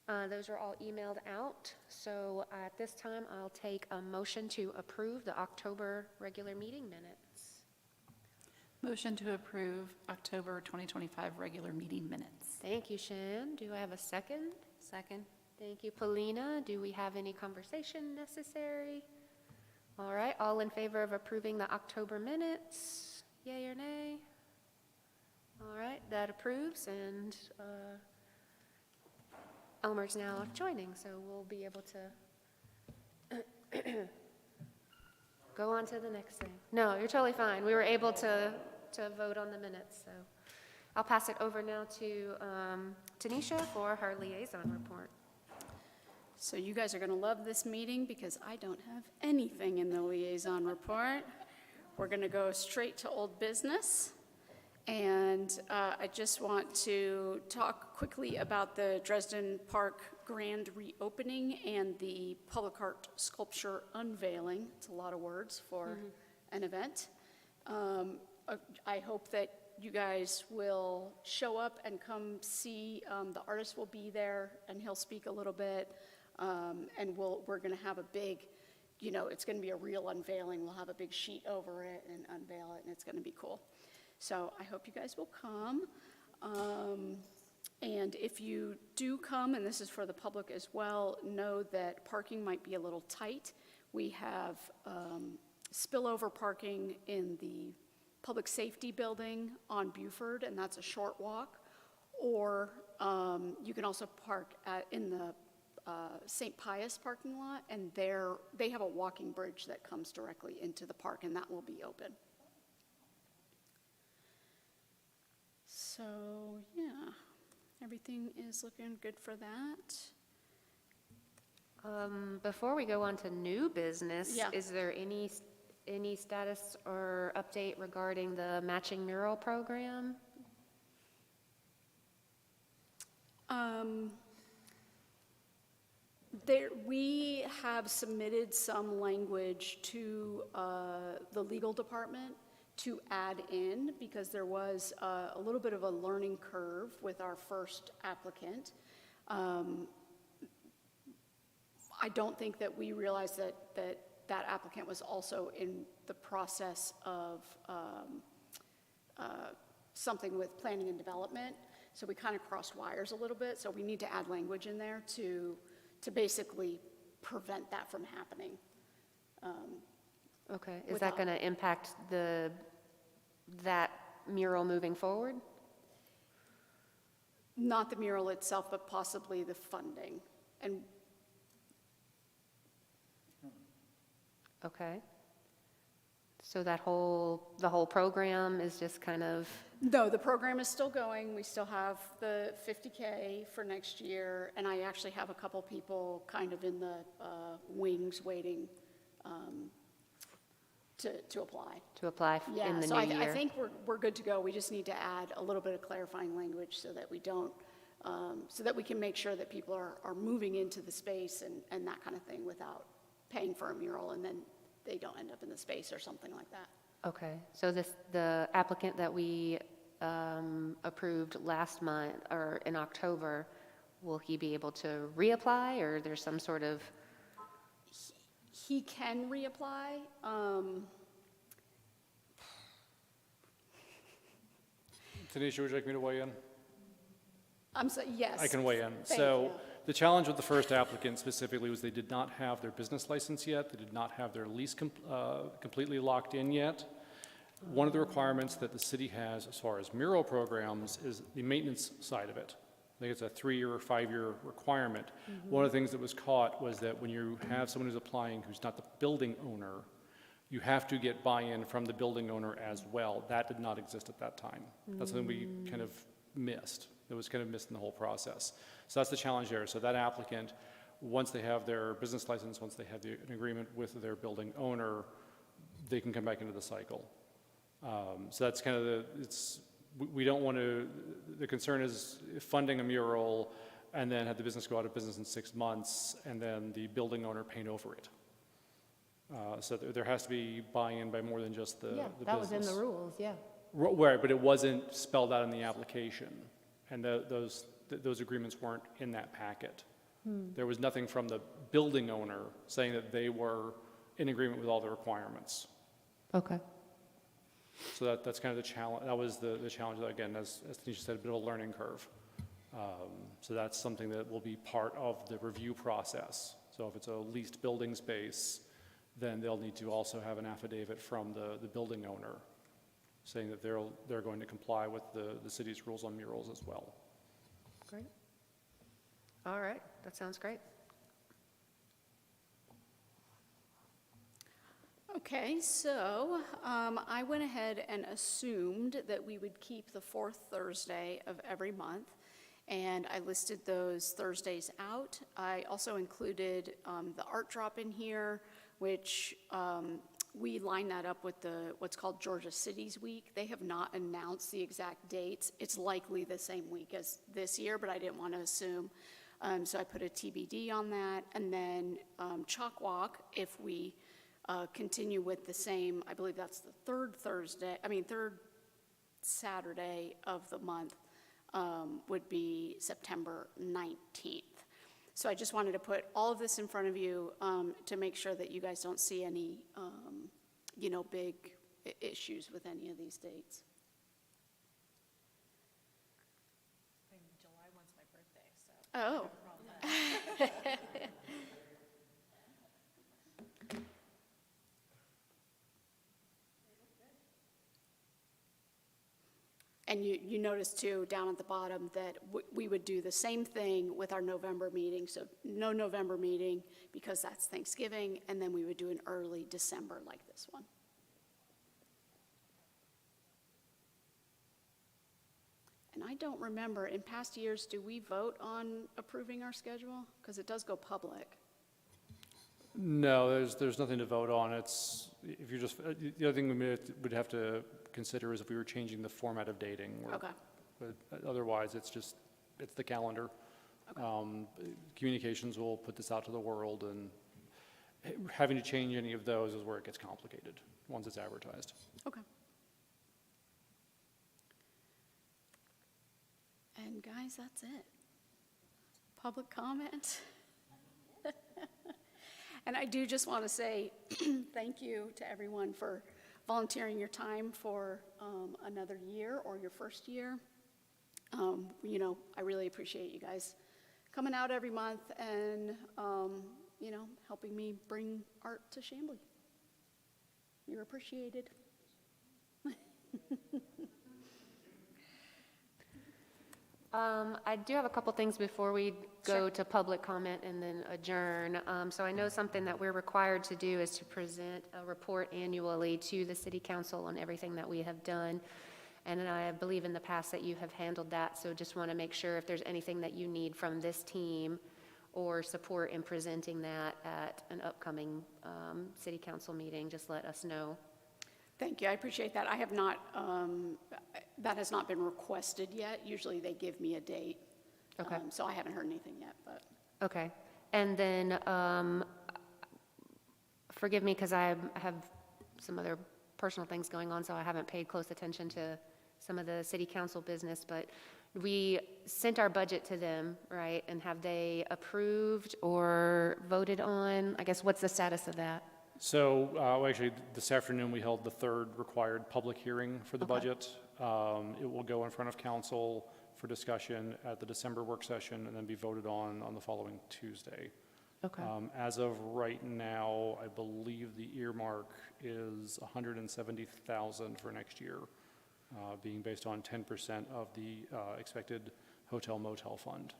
Those are all emailed out. So at this time, I'll take a motion to approve the October regular meeting minutes. Motion to approve October 2025 regular meeting minutes. Thank you, Shan. Do I have a second? Second. Thank you, Paulina. Do we have any conversation necessary? All right, all in favor of approving the October minutes? Yay or nay? All right, that approves, and Elmer's now joining, so we'll be able to go on to the next thing. No, you're totally fine. We were able to vote on the minutes, so I'll pass it over now to Tanisha for her liaison report. So you guys are going to love this meeting because I don't have anything in the liaison report. We're going to go straight to old business. And I just want to talk quickly about the Dresden Park grand reopening and the public art sculpture unveiling. It's a lot of words for an event. I hope that you guys will show up and come see. The artist will be there and he'll speak a little bit. And we're going to have a big, it's going to be a real unveiling. We'll have a big sheet over it and unveil it, and it's going to be cool. So I hope you guys will come. And if you do come, and this is for the public as well, know that parking might be a little tight. We have spillover parking in the public safety building on Buford, and that's a short walk. Or you can also park in the St. Pius parking lot, and they have a walking bridge that comes directly into the park, and that will be open. So, yeah, everything is looking good for that. Before we go on to new business, Yeah. Is there any status or update regarding the matching mural program? We have submitted some language to the legal department to add in because there was a little bit of a learning curve with our first applicant. I don't think that we realized that applicant was also in the process of something with planning and development. So we kind of crossed wires a little bit. So we need to add language in there to basically prevent that from happening. Okay, is that going to impact that mural moving forward? Not the mural itself, but possibly the funding. And Okay. So the whole program is just kind of, no, the program is still going. We still have the $50K for next year, and I actually have a couple people kind of in the wings waiting to apply. in the so new I year? think we're good to go. We just need to add a little bit of clarifying language so that we don't, so that we can make sure that people are moving into the space and that kind of thing without paying for a mural and then they don't end up in the space or something like that. Okay, so the applicant that we approved last month, or in October, will he be able to reapply, or there's some sort of? He can reapply. Tanisha, would you like me to weigh in? Yes. I can weigh in. Thank So you. the challenge with the first applicant specifically was they did not have their business license yet. They did not have their lease completely locked in yet. One of the requirements that the city has as far as mural programs is the maintenance side of it. I think it's a 3-year or 5-year requirement. One of the things that was caught was that when you have someone who's applying who's not the building owner, you have to get buy-in from the building owner as well. That did not exist at that time. That's something we kind of missed. It was kind of missed in the whole process. So that's the challenge there. So that applicant, once they have their business license, once they have an agreement with their building owner, they can come back into the cycle. So that's kind of we don't want to, the concern is funding a mural and then have the business go out of business in 6 months and then the building owner paint over it. So there has to be buy-in by more than just the business. That was in the rules, yeah. Right, but it wasn't spelled out in the application, and those agreements weren't in that packet. There was nothing from the building owner saying that they were in agreement with all the requirements. Okay. So that's kind of the challenge, that was the challenge, that, again, as Tanisha said, a bit of a learning curve. So that's something that will be part of the review process. So if it's a leased building space, then they'll need to also have an affidavit from the building owner saying that they're going to comply with the city's rules on murals as well. Great. All right, that sounds great. Okay, so I went ahead and assumed that we would keep the fourth Thursday of every month, and I listed those Thursdays out. I also included the art drop in here, which we line that up with what's called Georgia Cities Week. They have not announced the exact dates. It's likely the same week as this year, but I didn't want to assume. So I put a TBD on that. And then Chalk Walk, if we continue with the same, I believe that's the third Saturday of the month, would be September 19th. So I just wanted to put all of this in front of you to make sure that you guys don't see any, big issues with any of these dates. July 1's my birthday, so. Oh. And you notice too, down at the bottom, that we would do the same thing with our November meeting. So no November meeting because that's Thanksgiving, and then we would do an early December like this one. And I don't remember, in past years, do we vote on approving our schedule? Because it does go public. No, there's nothing to vote on. It's, if you're just, the other thing we would have to consider is if we were changing the format of dating. Okay. But otherwise, it's the calendar. Okay. Communications will put this out to the world, and having to change any of those is where it gets complicated, once it's advertised. Okay. And guys, that's it. Public comment. And I do just want to say thank you to everyone for volunteering your time for another year or your first year. I really appreciate you guys coming out every month and, helping me bring art to Chamblee. You're appreciated. I do have a couple things before we go Sure. to public comment and then adjourn. So I know something that we're required to do is to present a report annually to the city council on everything that we have done. And I believe in the past that you have handled that, so just want to make sure if there's anything that you need from this team or support in presenting that at an upcoming city council meeting, just let us know. Thank you, I appreciate that. I have not, that has not been requested yet. Usually they give me a date. Okay. So I haven't heard anything yet, but. Okay. And then, forgive me, because I have some other personal things going on, so I haven't paid close attention to some of the city council business, but we sent our budget to them, right? And have they approved or voted on? I guess, what's the status of that? So, actually, this afternoon, we held the third required public hearing for the Okay. budget. It will go in front of council for discussion at the December work session and then be voted on the following Tuesday. Okay. As of right now, I believe the earmark is $170,000 for next year, being based on 10% of the expected hotel motel fund.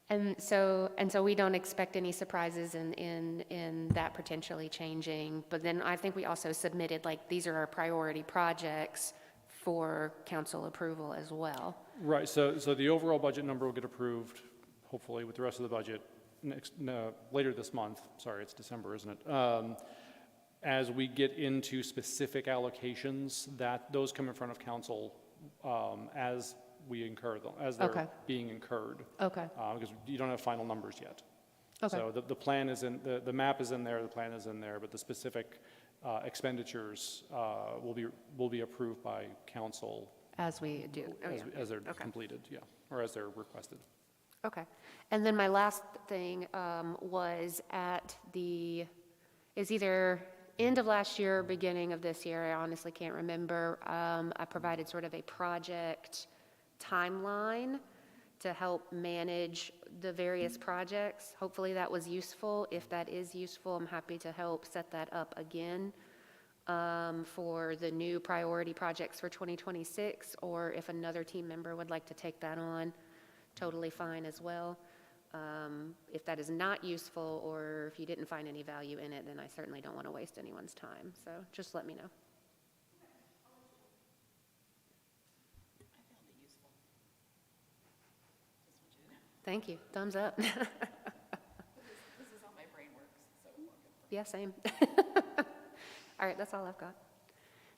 And so we don't expect any surprises in that potentially changing. But then I think we also submitted, like, these are our priority projects for council approval as well. Right, so the overall budget number will get approved, hopefully, with the rest of the budget later this month. Sorry, it's December, isn't it? As we get into specific allocations, those come in front of council as we incur them, as they're Okay. being incurred. Okay. Because you don't have final numbers yet. Okay. So the plan is in, the map is in there, the plan is in there, but the specific expenditures will be approved by council As we do. Oh, yeah. as they're Okay. completed, yeah, or as they're requested. Okay. And then my last thing was is either end of last year or beginning of this year, I honestly can't remember. I provided sort of a project timeline to help manage the various projects. Hopefully that was useful. If that is useful, I'm happy to help set that up again for the new priority projects for 2026, or if another team member would like to take that on, totally fine as well. If that is not useful, or if you didn't find any value in it, then I certainly don't want to waste anyone's time. So just let me know. Thank you. Thumbs up. This is how my brain works, so. Yeah, same. All right, that's all I've got.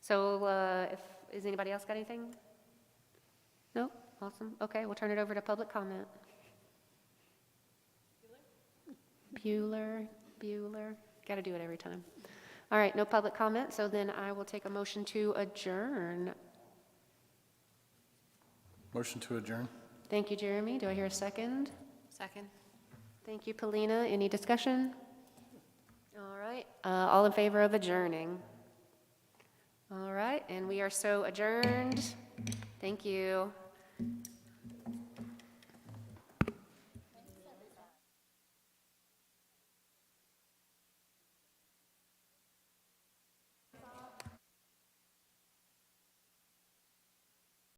So is anybody else got anything? No? Awesome. Okay, we'll turn it over to public comment. Bueller. Got to do it every time. All right, no public comment, so then I will take a motion to adjourn. Motion to adjourn. Thank you, Jeremy. Do I hear a second? Second. Thank you, Polina. Any discussion? All right, all in favor of adjourning? All right, and we are so adjourned. Thank you.